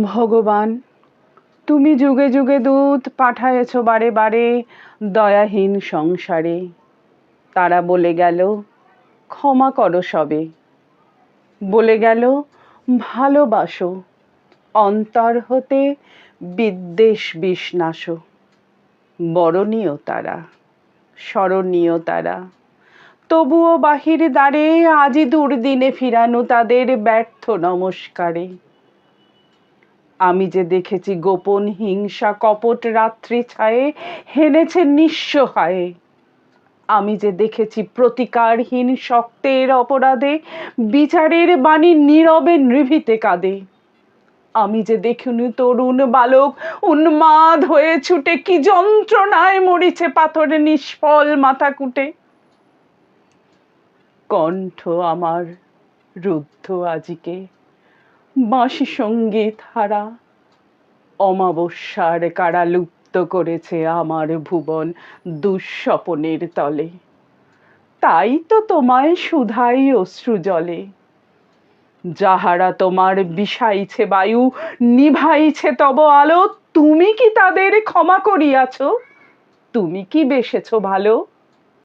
ভগবান, তুমি যুগে যুগে দূত পাঠায়েছ বারে বারে দয়াহীন সংসারে। তারা বলে গেল ক্ষমা করো সবে, বলে গেল ভালোবাসো, অন্তর হতে বিদ্বেষ বিষ বরণীয় তারা, স্মরণীয় তারা। তবুও বাহির দ্বারে আজি দুর্দিনে ফিরানো তাদের ব্যর্থ নমস্কারে। আমি যে দেখেছি গোপন হিংসা কপট রাত্রি ছায়ে হেনেছে নিঃস্ব হায়ে। আমি যে দেখেছি প্রতিকারহীন শক্তের অপরাধে বিচারের বাণী নীরবে নিভৃতে কাঁদে। আমি যে দেখিনি তরুণ বালক উন্মাদ হয়ে ছুটে কি যন্ত্রণায় মরিছে পাথরে নিষ্ফল মাথা কুটে। কণ্ঠ আমার রুদ্ধ আজিকে, বাঁশি সঙ্গীত হারা, অমাবস্যার কারা লুপ্ত করেছে আমার ভুবন দুঃস্বপনের তলে। তাই তো তোমায় শুধাই অশ্রু জলে। যাহারা তোমার বিষাইছে বায়ু, নিভাইছে তব আলো, তুমি কি তাদের ক্ষমা করিয়াছ? তুমি কি বেসেছ ভালো?